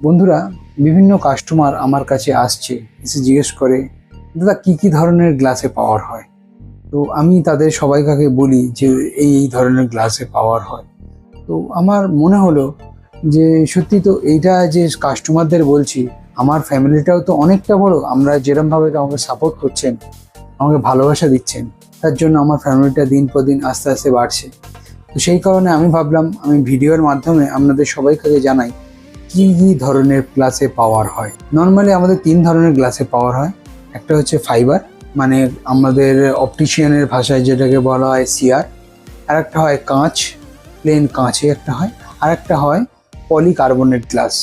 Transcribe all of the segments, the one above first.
বন্ধুরা, বিভিন্ন কাস্টমার আমার কাছে আসছে, এসে জিজ্ঞেস করে দাদা কি ধরনের গ্লাসে পাওয়ার হয়। তো আমি তাদের সবাইকে বলি যে এই ধরনের গ্লাসে পাওয়ার হয়। তো আমার মনে হলো যে সত্যি তো এইটা যে কাস্টমারদের বলছি, আমার ফ্যামিলিটাও তো অনেকটা বড়। আমরা যেরমভাবে আমাকে সাপোর্ট করছেন, আমাকে ভালোবাসা দিচ্ছেন, তার জন্য আমার ফ্যামিলিটা দিন পর দিন আস্তে আস্তে বাড়ছে। তো সেই কারণে আমি ভাবলাম আমি ভিডিওর মাধ্যমে আপনাদের সবাইকে জানাই কি ধরনের গ্লাসে পাওয়ার হয়। নর্মালি আমাদের 3 ধরনের গ্লাসে পাওয়ার হয়। একটা হচ্ছে ফাইবার, মানে আমাদের অপটিশিয়ানের ভাষায় যেটাকে বলা হয় সিআর। আর একটা হয় কাঁচ, প্লেন কাঁচে একটা হয়। আর একটা হয় পলিকার্বনেট গ্লাস,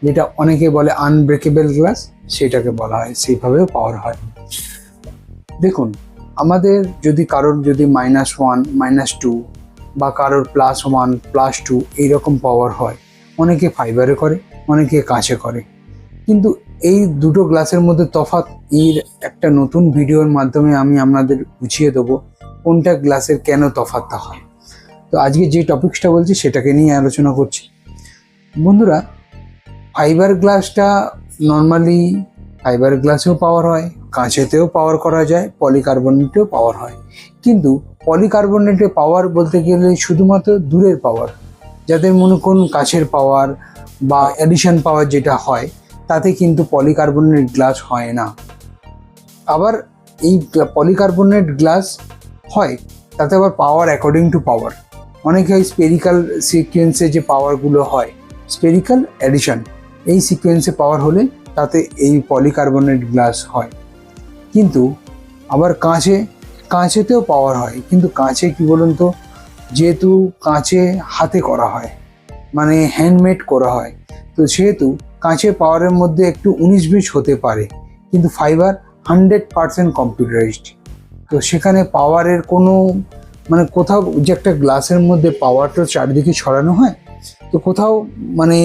যেটা অনেকে বলে আনব্রেকেবল গ্লাস, সেটাকে বলা হয়, সেইভাবেও পাওয়ার হয়। দেখুন, আমাদের যদি কারোর -1, -2 বা কারোর +1, +2 এইরকম পাওয়ার হয়, অনেকে ফাইবারে করে, অনেকে কাঁচে করে। কিন্তু এই দুটো গ্লাসের মধ্যে তফাৎ এর একটা নতুন ভিডিওর মাধ্যমে আমি আপনাদের বুঝিয়ে দেবো কোনটা গ্লাসের কেন তফাৎটা হয়। তো আজকে যে টপিকসটা বলছি সেটাকে নিয়ে আলোচনা করছি। বন্ধুরা, ফাইবার গ্লাসটা নর্মালি ফাইবার গ্লাসেও পাওয়ার হয়, কাঁচেতেও পাওয়ার করা যায়, পলিকার্বনেটেও পাওয়ার হয়। কিন্তু পলিকার্বনেটে পাওয়ার বলতে গেলে শুধুমাত্র দূরের পাওয়ার, যাদের মনে করুন কাছের পাওয়ার বা অ্যাডিশন পাওয়ার যেটা হয়, তাতে কিন্তু পলিকার্বনেট গ্লাস হয় না। আবার এই পলিকার্বনেট গ্লাস হয়, তাতে আবার পাওয়ার অ্যাকর্ডিং টু পাওয়ার। অনেকে হয় স্পেরিক্যাল সিকোয়েন্সে যে পাওয়ারগুলো হয়, স্পেরিক্যাল অ্যাডিশন, এই সিকোয়েন্সে পাওয়ার হলে তাতে এই পলিকার্বনেট গ্লাস হয়। কিন্তু আবার কাঁচেতেও পাওয়ার হয়, কিন্তু কাঁচে কি বলুন তো, যেহেতু কাঁচে হাতে করা হয়, মানে হ্যান্ডমেড করা হয়, তো সেহেতু কাঁচের পাওয়ারের মধ্যে একটু 19-20 হতে পারে। কিন্তু ফাইবার 100% কম্পিউটারাইজড। তো সেখানে পাওয়ারের কোনো মানে কোথাও যে একটা গ্লাসের মধ্যে পাওয়ারটা চারিদিকে ছড়ানো হয়, তো কোথাও মানে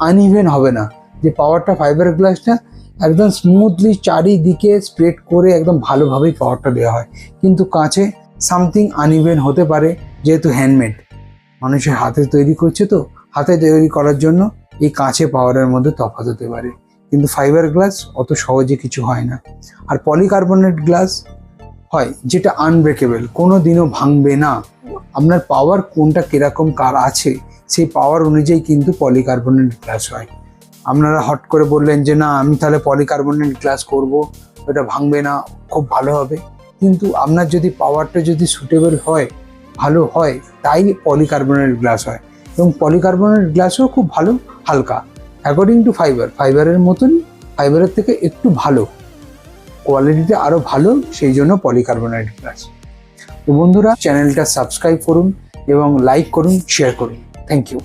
আনইভেন হবে না, যে পাওয়ারটা ফাইবার গ্লাসটা একদম স্মুথলি চারিদিকে স্প্রেড করে একদম ভালোভাবেই পাওয়ারটা দেওয়া হয়। কিন্তু কাঁচে সামথিং আনইভেন হতে পারে, যেহেতু হ্যান্ডমেড, মানুষের হাতে তৈরি করছে, তো হাতে তৈরি করার জন্য এই কাঁচে পাওয়ারের মধ্যে তফাৎ হতে পারে। কিন্তু ফাইবার গ্লাস অত সহজে কিছু হয় না। আর পলিকার্বনেট গ্লাস হয় যেটা আনব্রেকেবল, কোনো দিনও ভাঙবে না। আপনার পাওয়ার কোনটা কীরকম কার আছে, সেই পাওয়ার অনুযায়ী কিন্তু পলিকার্বনেট গ্লাস হয়। আপনারা হট করে বললেন যে না আমি তাহলে পলিকার্বনেট গ্লাস করব, ওটা ভাঙবে না, খুব ভালো হবে। কিন্তু আপনার যদি পাওয়ারটা যদি সুটেবল হয়, ভালো হয়, তাই পলিকার্বনেট গ্লাস হয়। এবং পলিকার্বনেট গ্লাসও খুব ভালো, হালকা, অ্যাকর্ডিং টু ফাইবারের মতন, ফাইবারের থেকে একটু ভালো কোয়ালিটিতে, আরও ভালো, সেই জন্য পলিকার্বনেট গ্লাস। তো বন্ধুরা, চ্যানেলটা সাবস্ক্রাইব করুন এবং লাইক করুন, শেয়ার করুন। Thank you.